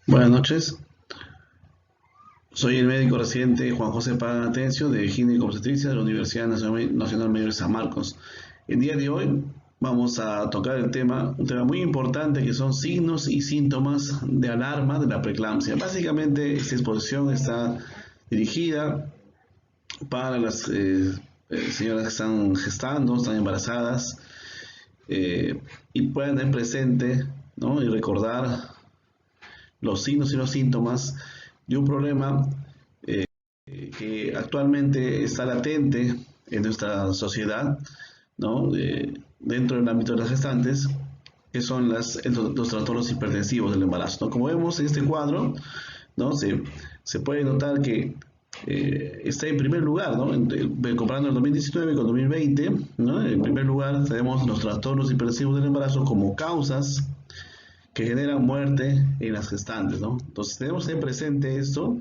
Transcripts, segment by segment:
Buenas noches, soy el médico residente Juan José Pagan Atencio de Gineco Obstetricia de la Universidad Nacional Mayor de San Marcos. El día de hoy vamos a tocar un tema muy importante que son signos y síntomas de alarma de la preeclampsia. Básicamente esta exposición está dirigida para las señoras que están gestando, están embarazadas y puedan tener presente, ¿no?, y recordar los signos y los síntomas de un problema que actualmente está latente en nuestra sociedad, ¿no? Dentro del ámbito de las gestantes, que son los trastornos hipertensivos del embarazo, ¿no? Como vemos en este cuadro, ¿no? Se puede notar que está en primer lugar, ¿no? Comparando el 2019 con 2020, ¿no? En primer lugar tenemos los trastornos hipertensivos del embarazo como causas que generan muerte en las gestantes, ¿no? Entonces tenemos que tener presente esto,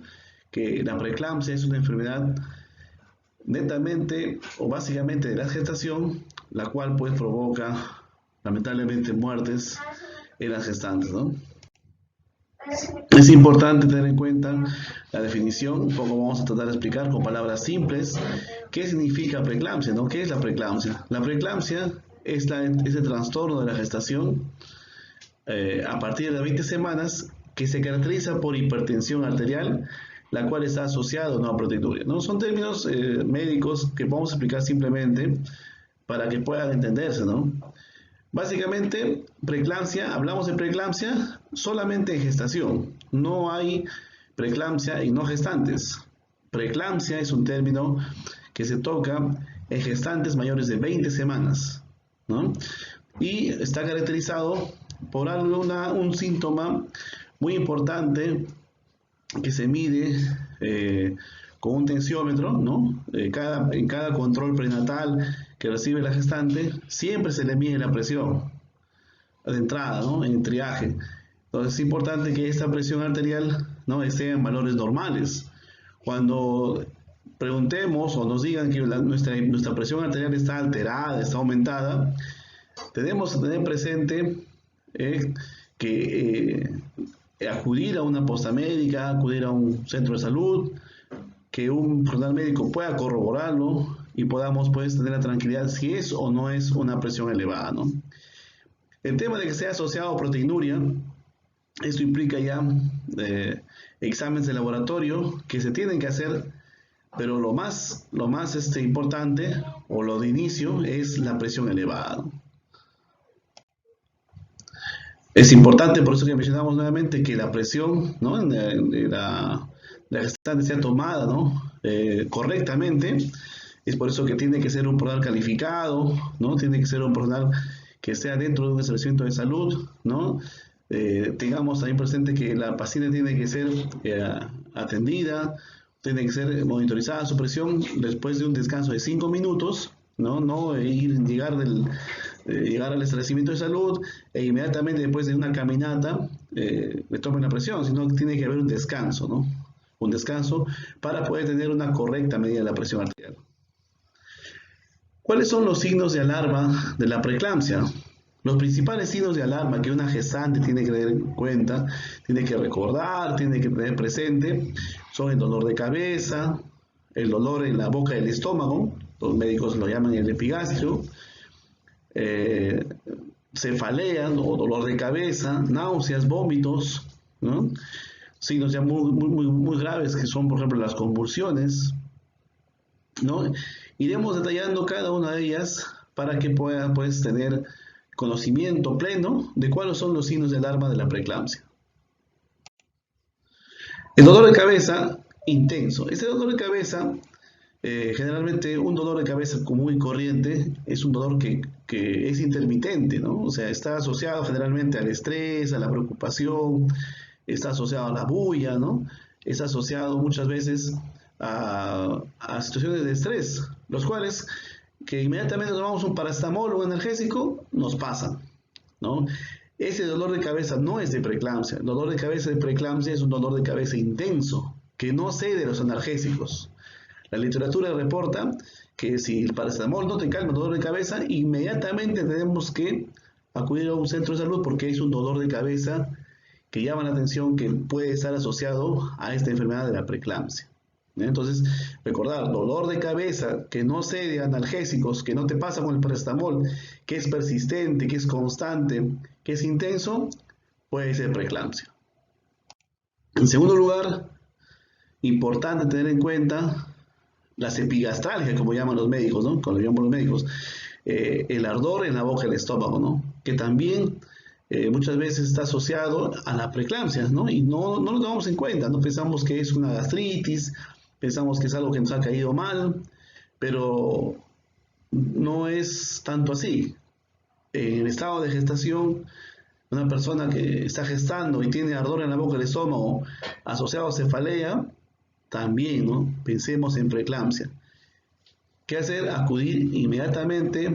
que la preeclampsia es una enfermedad netamente o básicamente de la gestación, la cual pues provoca lamentablemente muertes en las gestantes, ¿no? Es importante tener en cuenta la definición, un poco vamos a tratar de explicar con palabras simples qué significa preeclampsia, ¿no? ¿Qué es la preeclampsia? La preeclampsia es el trastorno de la gestación a partir de 20 semanas que se caracteriza por hipertensión arterial, la cual está asociada a una proteinuria, ¿no? Son términos médicos que vamos a explicar simplemente para que puedan entenderse, ¿no? Básicamente, preeclampsia, hablamos de preeclampsia solamente en gestación. No hay preeclampsia en no gestantes. Preeclampsia es un término que se toca en gestantes mayores de 20 semanas, ¿no? Y está caracterizado por un síntoma muy importante que se mide con un tensiómetro, ¿no? En cada control prenatal que recibe la gestante, siempre se le mide la presión de entrada, ¿no?, en el triaje. Entonces es importante que esta presión arterial, ¿no?, esté en valores normales. Cuando preguntemos o nos digan que nuestra presión arterial está alterada, está aumentada, tenemos que tener presente que acudir a una posta médica, acudir a un centro de salud, que un profesional médico pueda corroborarlo y podamos pues tener la tranquilidad si es o no es una presión elevada, ¿no? El tema de que sea asociado a proteinuria, esto implica ya exámenes de laboratorio que se tienen que hacer, pero lo más importante o lo de inicio es la presión elevada, ¿no? Es importante, por eso que mencionamos nuevamente, que la presión, ¿no?, de la gestante sea tomada, ¿no?, correctamente. Es por eso que tiene que ser un profesional calificado, ¿no? Tiene que ser un profesional que esté dentro de un establecimiento de salud, ¿no? Tengamos también presente que la paciente tiene que ser atendida, tiene que ser monitorizada su presión después de un descanso de 5 minutos, ¿no? No llegar al establecimiento de salud e inmediatamente después de una caminata le tomen la presión, sino que tiene que haber un descanso, ¿no? Un descanso para poder tener una correcta medida de la presión arterial. ¿Cuáles son los signos de alarma de la preeclampsia? Los principales signos de alarma que una gestante tiene que tener en cuenta, tiene que recordar, tiene que tener presente, son el dolor de cabeza, el dolor en la boca del estómago, los médicos lo llaman el epigastrio, cefaleas o dolor de cabeza, náuseas, vómitos, ¿no? Signos ya muy graves que son, por ejemplo, las convulsiones, ¿no? Iremos detallando cada una de ellas para que pueda pues tener conocimiento pleno de cuáles son los signos de alarma de la preeclampsia. El dolor de cabeza intenso. Este dolor de cabeza, generalmente un dolor de cabeza común y corriente, es un dolor que es intermitente, ¿no? O sea, está asociado generalmente al estrés, a la preocupación, está asociado a la bulla, ¿no? Está asociado muchas veces a situaciones de estrés, los cuales que inmediatamente tomamos un paracetamol o un analgésico, nos pasan, ¿no? Ese dolor de cabeza no es de preeclampsia. El dolor de cabeza de preeclampsia es un dolor de cabeza intenso, que no cede a los analgésicos. La literatura reporta que si el paracetamol no te calma el dolor de cabeza, inmediatamente tenemos que acudir a un centro de salud porque es un dolor de cabeza que llaman la atención que puede estar asociado a esta enfermedad de la preeclampsia. Entonces, recordar, dolor de cabeza que no cede a analgésicos, que no te pasa con el paracetamol, que es persistente, que es constante, que es intenso, puede ser preeclampsia. En segundo lugar, importante tener en cuenta las epigastralgias, como llaman los médicos, ¿no? Cuando llaman los médicos, el ardor en la boca del estómago, ¿no? Que también muchas veces está asociado a la preeclampsia, ¿no? Y no lo tomamos en cuenta, no pensamos que es una gastritis, pensamos que es algo que nos ha caído mal, pero no es tanto así. En el estado de gestación, una persona que está gestando y tiene ardor en la boca del estómago asociado a cefalea, también, ¿no? Pensemos en preeclampsia. ¿Qué hacer? Acudir inmediatamente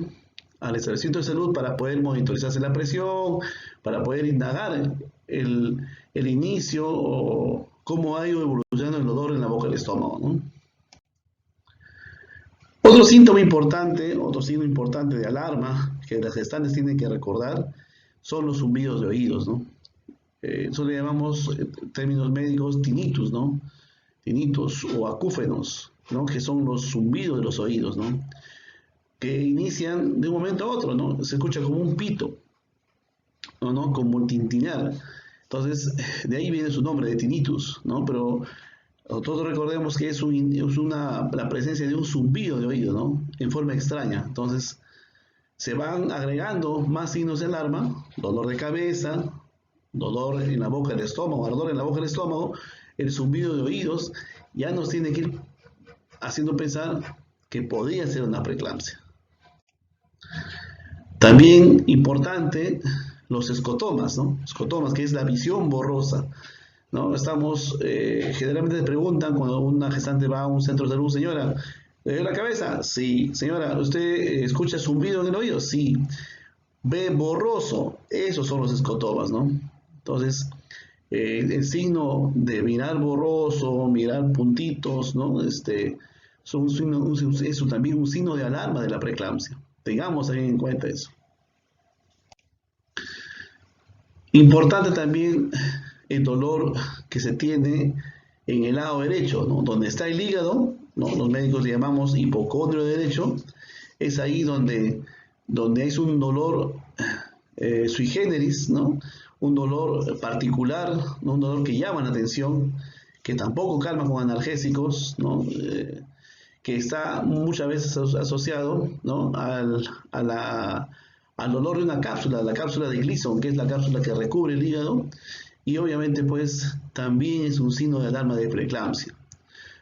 al establecimiento de salud para poder monitorizarse la presión, para poder indagar el inicio o cómo ha ido evolucionando el dolor en la boca del estómago, ¿no? Otro síntoma importante, otro signo importante de alarma que las gestantes tienen que recordar son los zumbidos de oídos, ¿no? Eso le llamamos, en términos médicos, tinnitus, ¿no? Tinnitus o acúfenos, ¿no? Que son los zumbidos de los oídos, ¿no? Que inician de un momento a otro, ¿no? Se escucha como un pito, ¿no? Como un tintinear. Entonces, de ahí viene su nombre, de tinnitus, ¿no? Pero nosotros recordemos que es la presencia de un zumbido de oído, ¿no? En forma extraña. Entonces, se van agregando más signos de alarma: dolor de cabeza, dolor en la boca del estómago, ardor en la boca del estómago, el zumbido de oídos. Ya nos tiene que ir haciendo pensar que podría ser una preeclampsia. También importante, los escotomas, ¿no? Escotomas, que es la visión borrosa, ¿no? Generalmente te preguntan cuando una gestante va a un centro de salud: señora, ¿le duele la cabeza? Sí. Señora, ¿usted escucha zumbido en el oído? Sí. ¿Ve borroso? Esos son los escotomas, ¿no? Entonces, el signo de mirar borroso, mirar puntitos, ¿no? Es también un signo de alarma de la preeclampsia. Tengamos ahí en cuenta eso. Importante también el dolor que se tiene en el lado derecho, ¿no? Donde está el hígado, ¿no? Los médicos le llamamos hipocondrio derecho. Es ahí donde hay un dolor sui generis, ¿no? Un dolor particular, ¿no? Un dolor que llama la atención, que tampoco calma con analgésicos, ¿no? Que está muchas veces asociado, ¿no? al dolor de una cápsula, la cápsula de Gleason, que es la cápsula que recubre el hígado, y obviamente pues también es un signo de alarma de preeclampsia.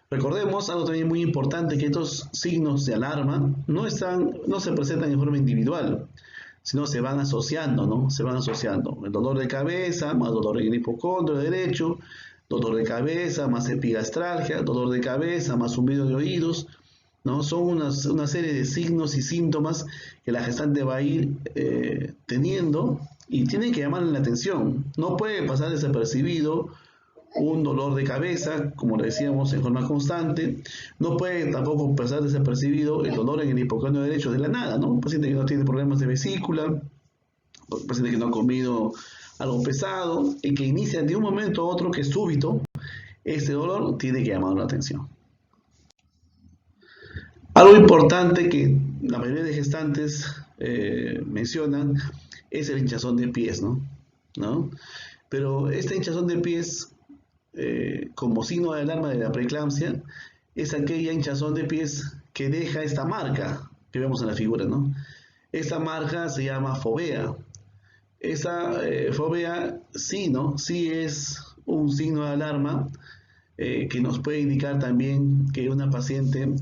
Recordemos algo también muy importante, que estos signos de alarma no se presentan en forma individual, sino se van asociando, ¿no? Se van asociando. El dolor de cabeza más dolor en el hipocondrio derecho, dolor de cabeza más epigastralgia, dolor de cabeza más zumbido de oídos, ¿no? Son una serie de signos y síntomas que la gestante va a ir teniendo y tienen que llamarle la atención. No puede pasar desapercibido un dolor de cabeza, como le decíamos, en forma constante. No puede tampoco pasar desapercibido el dolor en el hipocondrio derecho de la nada, ¿no? Un paciente que no tiene problemas de vesícula, un paciente que no ha comido algo pesado y que inicia de un momento a otro, que es súbito, este dolor tiene que llamar la atención. Algo importante que la mayoría de gestantes mencionan es el hinchazón de pies, ¿no? Pero este hinchazón de pies, como signo de alarma de la preeclampsia, es aquella hinchazón de pies que deja esta marca que vemos en la figura, ¿no? Esta marca se llama fovea. Esa fovea sí, ¿no? Sí es un signo de alarma que nos puede indicar también que una paciente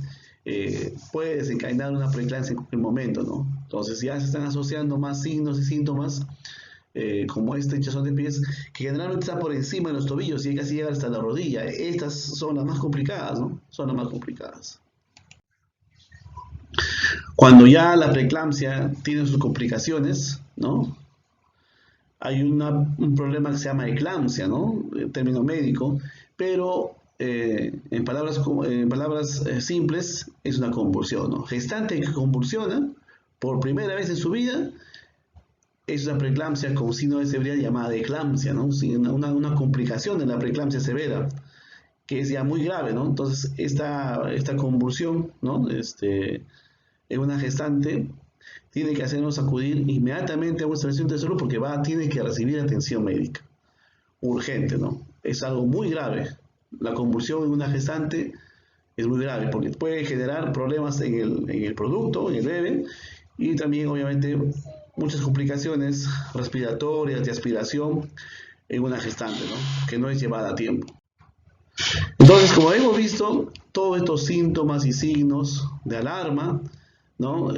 puede desencadenar una preeclampsia en cualquier momento, ¿no? Entonces ya se están asociando más signos y síntomas como esta hinchazón de pies, que generalmente está por encima de los tobillos y casi llega hasta la rodilla. Estas son las más complicadas, ¿no? Son las más complicadas. Cuando ya la preeclampsia tiene sus complicaciones, ¿no? Hay un problema que se llama eclampsia, ¿no? En término médico, pero en palabras simples es una convulsión, ¿no? Gestante que convulsiona por primera vez en su vida, es una preeclampsia con signo de severidad llamada eclampsia, ¿no? Una complicación de la preeclampsia severa, que es ya muy grave, ¿no? Entonces, esta convulsión, ¿no? En una gestante, tiene que hacernos acudir inmediatamente a un establecimiento de salud porque tiene que recibir atención médica urgente, ¿no? Es algo muy grave. La convulsión en una gestante es muy grave porque puede generar problemas en el producto, en el bebé, y también, obviamente, muchas complicaciones respiratorias, de aspiración en una gestante, ¿no? Que no es llevada a tiempo. Entonces, como hemos visto, todos estos síntomas y signos de alarma, ¿no?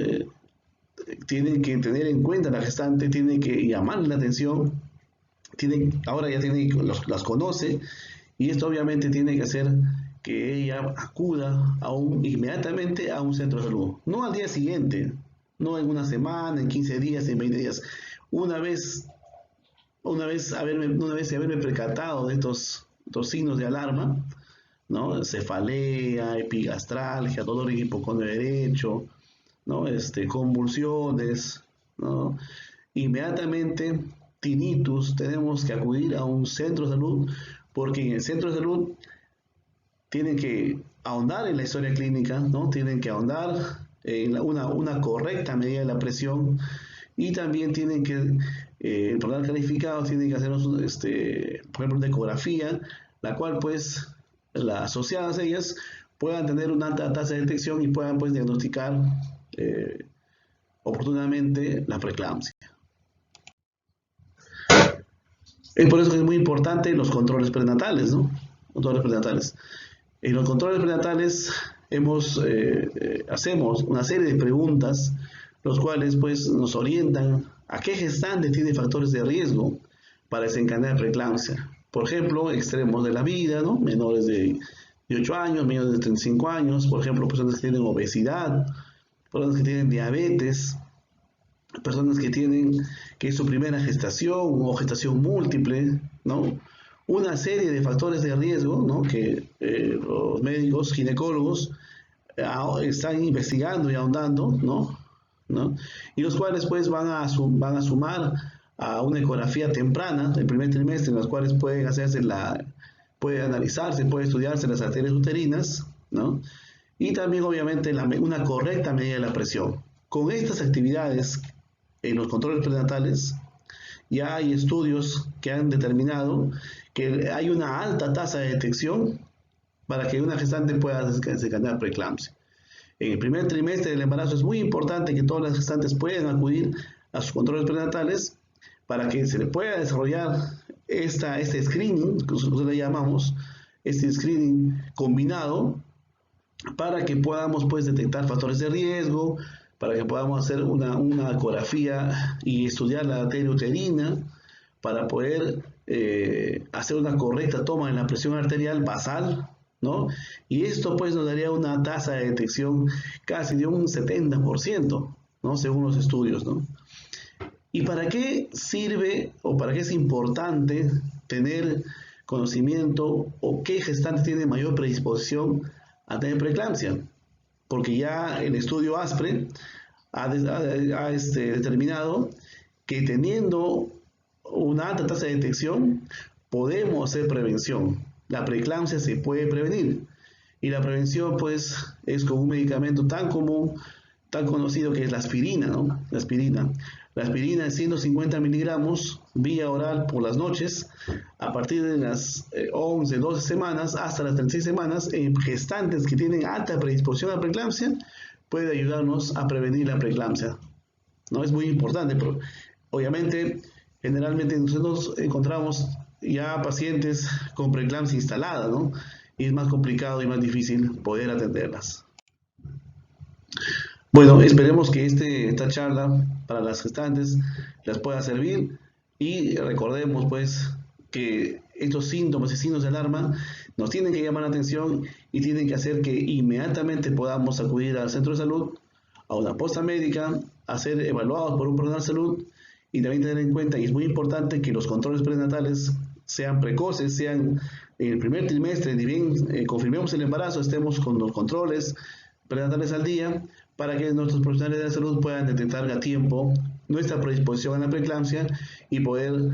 Tienen que tener en cuenta la gestante, tiene que llamarle la atención, ahora ya las conoce, y esto obviamente tiene que hacer que ella acuda inmediatamente a un centro de salud, no al día siguiente, no en una semana, en 15 días, en 20 días, una vez haberme percatado de estos signos de alarma, ¿no? Cefalea, epigastralgia, dolor en hipocondrio derecho, ¿no? Convulsiones, ¿no? Inmediatamente tinnitus, tenemos que acudir a un centro de salud, porque en el centro de salud tienen que ahondar en la historia clínica, ¿no? Tienen que ahondar en una correcta medida de la presión, y también tienen que, el personal calificado tiene que hacernos, por ejemplo, una ecografía, la cual, pues, las asociadas a ellas puedan tener una alta tasa de detección y puedan, pues, diagnosticar oportunamente la preeclampsia. Es por eso que es muy importante los controles prenatales, ¿no? Controles prenatales. En los controles prenatales hacemos una serie de preguntas, los cuales, pues, nos orientan a qué gestante tiene factores de riesgo para desencadenar preeclampsia. Por ejemplo, extremos de la vida, ¿no? Menores de 8 años, menores de 35 años, por ejemplo, personas que tienen obesidad, personas que tienen diabetes, personas que es su primera gestación o gestación múltiple, ¿no? Una serie de factores de riesgo, ¿no? Que los médicos ginecólogos están investigando y ahondando, ¿no? Y los cuales, pues, van a sumar a una ecografía temprana del primer trimestre, en las cuales puede analizarse, puede estudiarse las arterias uterinas, ¿no? Y también, obviamente, una correcta medida de la presión. Con estas actividades en los controles prenatales, ya hay estudios que han determinado que hay una alta tasa de detección para que una gestante pueda desencadenar preeclampsia. En el primer trimestre del embarazo es muy importante que todas las gestantes puedan acudir a sus controles prenatales para que se le pueda desarrollar este screening, que nosotros le llamamos, este screening combinado, para que podamos, pues, detectar factores de riesgo, para que podamos hacer una ecografía y estudiar la arteria uterina, para poder hacer una correcta toma de la presión arterial basal, ¿no? Y esto, pues, nos daría una tasa de detección casi de un 70%, ¿no? Según los estudios, ¿no? ¿Y para qué sirve o para qué es importante tener conocimiento o qué gestante tiene mayor predisposición a tener preeclampsia? Porque ya el estudio ASPRE ha determinado que teniendo una alta tasa de detección podemos hacer prevención. La preeclampsia se puede prevenir, y la prevención, pues, es con un medicamento tan común, tan conocido, que es la aspirina, ¿no? La aspirina es 150 miligramos vía oral por las noches, a partir de las 11, 12 semanas hasta las 36 semanas, en gestantes que tienen alta predisposición a preeclampsia, puede ayudarnos a prevenir la preeclampsia, ¿no? Es muy importante, pero obviamente, generalmente nosotros encontramos ya pacientes con preeclampsia instalada, ¿no? Y es más complicado y más difícil poder atenderlas. Bueno, esperemos que esta charla para las gestantes les pueda servir, y recordemos, pues, que estos síntomas y signos de alarma nos tienen que llamar la atención y tienen que hacer que inmediatamente podamos acudir al centro de salud, a una posta médica, a ser evaluados por un profesional de salud, y también tener en cuenta, y es muy importante, que los controles prenatales sean precoces, sean en el primer trimestre, ni bien confirmemos el embarazo, estemos con los controles prenatales al día, para que nuestros profesionales de la salud puedan detectar a tiempo nuestra predisposición a la preeclampsia y poder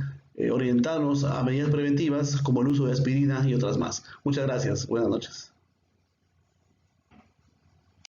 orientarnos a medidas preventivas como el uso de aspirina y otras más. Muchas gracias. Buenas noches.